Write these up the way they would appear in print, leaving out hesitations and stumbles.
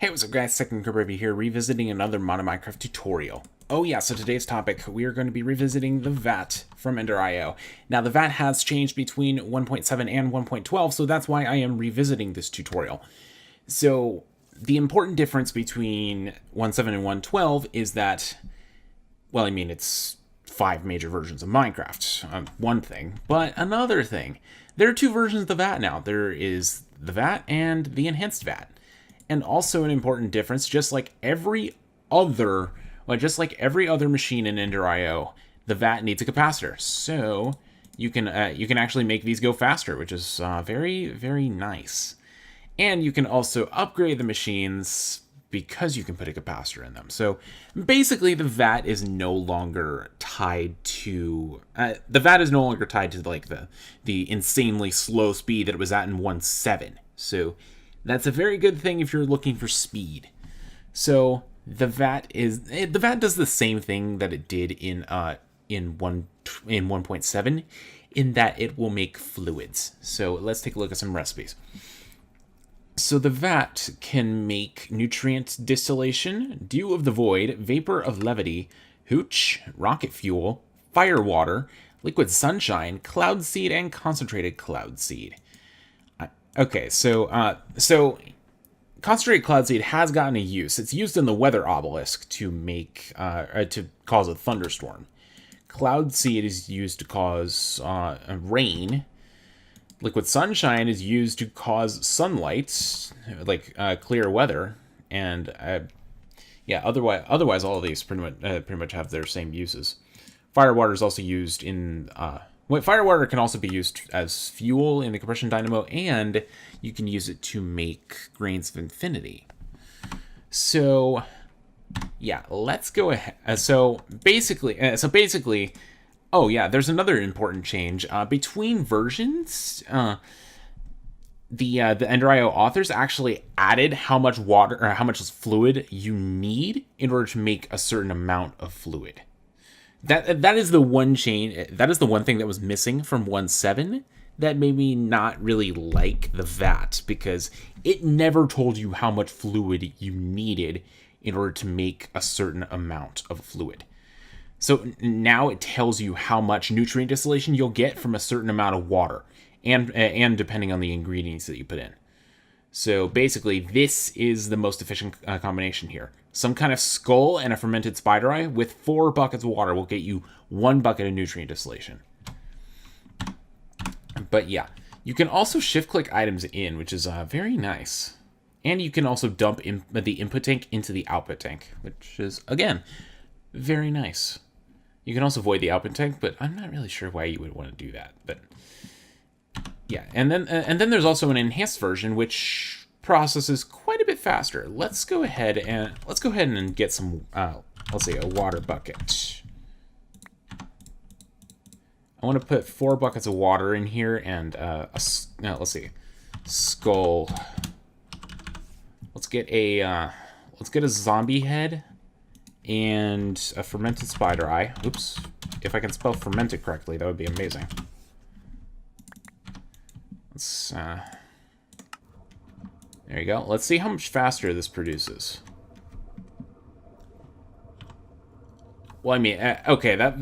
Hey, what's up guys, Second Review here, revisiting another Modern Minecraft tutorial. Oh yeah, so today's topic, we are going to be revisiting the VAT from Ender.io. Now the VAT has changed between 1.7 and 1.12, so that's why I am revisiting this tutorial. So the important difference between 1.7 and 1.12 is that, well, I mean, it's 5 major versions of Minecraft, one thing, but another thing. There are 2 versions of the VAT now. There is the VAT and the Enhanced Vat. And also an important difference, just like every other machine in Ender.io, the VAT needs a capacitor. So you can actually make these go faster, which is very, very nice. And you can also upgrade the machines because you can put a capacitor in them. So basically, the VAT is no longer tied to like the insanely slow speed that it was at in 1.7. So that's a very good thing if you're looking for speed. So the VAT does the same thing that it did in 1.7, in that it will make fluids. So let's take a look at some recipes. So the vat can make nutrient distillation, dew of the void, vapor of levity, hooch, rocket fuel, fire water, liquid sunshine, cloud seed, and concentrated cloud seed. Okay, so concentrated cloud seed has gotten a use. It's used in the weather obelisk to make to cause a thunderstorm. Cloud seed is used to cause rain. Liquid sunshine is used to cause sunlight, like clear weather, and yeah. Otherwise, all of these pretty much have their same uses. Fire water is also used in. Firewater can also be used as fuel in the compression dynamo, and you can use it to make grains of infinity. So, yeah, let's go ahead. So basically, oh yeah, there's another important change between versions. The Ender.io authors actually added how much water or how much fluid you need in order to make a certain amount of fluid. That is the one change. That is the one thing that was missing from 1.7 that made me not really like the VAT, because it never told you how much fluid you needed in order to make a certain amount of fluid. So now it tells you how much nutrient distillation you'll get from a certain amount of water, and depending on the ingredients that you put in. So basically, this is the most efficient combination here. Some kind of skull and a fermented spider eye with 4 buckets of water will get you 1 bucket of nutrient distillation. But yeah, you can also shift-click items in, which is very nice. And you can also dump the input tank into the output tank, which is, again, very nice. You can also void the output tank, but I'm not really sure why you would want to do that. But yeah, and then there's also an enhanced version, which processes quite a bit faster. Let's go ahead and get some, let's say, a water bucket. I want to put 4 buckets of water in here, and let's see, skull. Let's get a zombie head and a fermented spider eye. Oops, if I can spell fermented correctly, that would be amazing. Let's there you go. Let's see how much faster this produces. Well, I mean, okay, that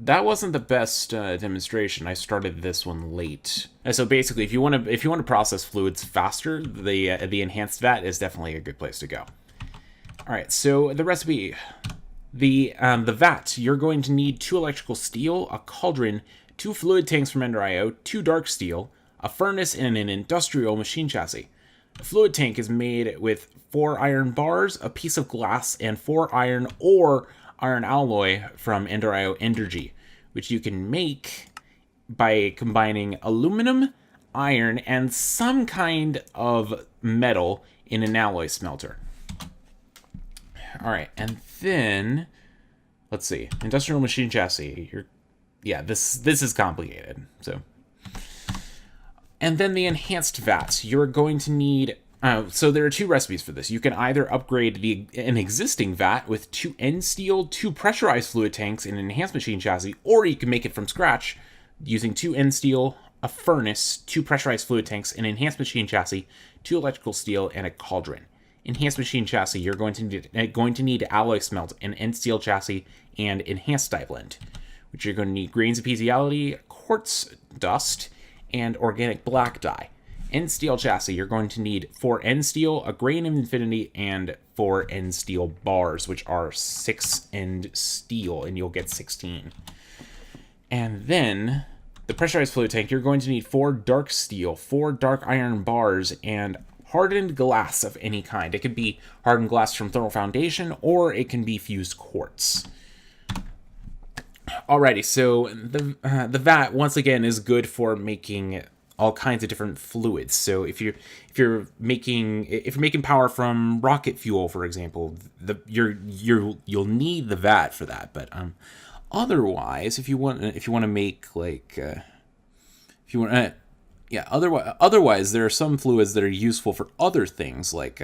wasn't the best demonstration. I started this one late. So basically, if you want to process fluids faster, the Enhanced Vat is definitely a good place to go. All right, so the recipe, the vat, you're going to need 2 electrical steel, a cauldron, 2 fluid tanks from Ender.io, 2 dark steel, a furnace, and an industrial machine chassis. A fluid tank is made with 4 iron bars, a piece of glass, and 4 iron or iron alloy from Ender.io Endergy, which you can make by combining aluminum, iron, and some kind of metal in an alloy smelter. All right, and then let's see, industrial machine chassis. This is complicated. And then the enhanced vats, you're going to need, so there are 2 recipes for this. You can either upgrade an existing vat with 2 end steel, 2 pressurized fluid tanks, and an enhanced machine chassis, or you can make it from scratch using 2 end steel, a furnace, 2 pressurized fluid tanks, an enhanced machine chassis, 2 electrical steel, and a cauldron. Enhanced machine chassis, you're going to need alloy smelt, an end steel chassis, and enhanced dye blend, which you're going to need grains of pieciality, quartz dust, and organic black dye. End steel chassis, you're going to need 4 end steel, a grain of infinity, and 4 end steel bars, which are 6 end steel, and you'll get 16. And then the pressurized fluid tank, you're going to need 4 dark steel, 4 dark iron bars, and hardened glass of any kind. It could be hardened glass from thermal foundation, or it can be fused quartz. Alrighty, so the vat once again is good for making all kinds of different fluids. So if you're making power from rocket fuel, for example, you'll need the vat for that. But otherwise, if you want to make otherwise there are some fluids that are useful for other things, like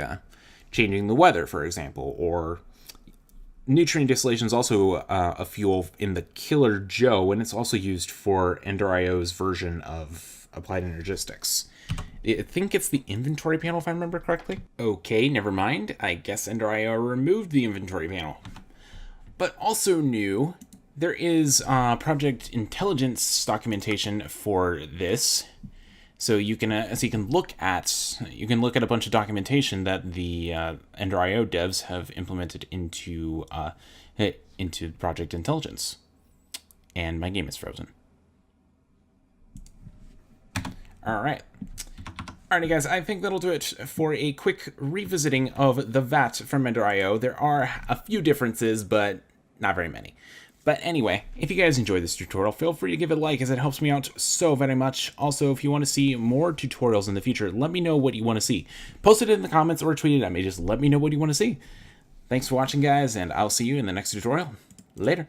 changing the weather, for example, or nutrient distillation is also a fuel in the Killer Joe, and it's also used for Ender.io's version of Applied Energistics. I think it's the inventory panel, if I remember correctly. Okay, never mind. I guess Ender.io removed the inventory panel. But also new, there is project intelligence documentation for this. So you can look at a bunch of documentation that the Ender.io devs have implemented into Project Intelligence. And my game is frozen. Alrighty guys, I think that'll do it for a quick revisiting of the VAT from Ender.io. There are a few differences, but not very many. But anyway, if you guys enjoyed this tutorial, feel free to give it a like, as it helps me out so very much. Also, if you want to see more tutorials in the future, let me know what you want to see. Post it in the comments or tweet it at me. Just let me know what you want to see. Thanks for watching, guys, and I'll see you in the next tutorial. Later.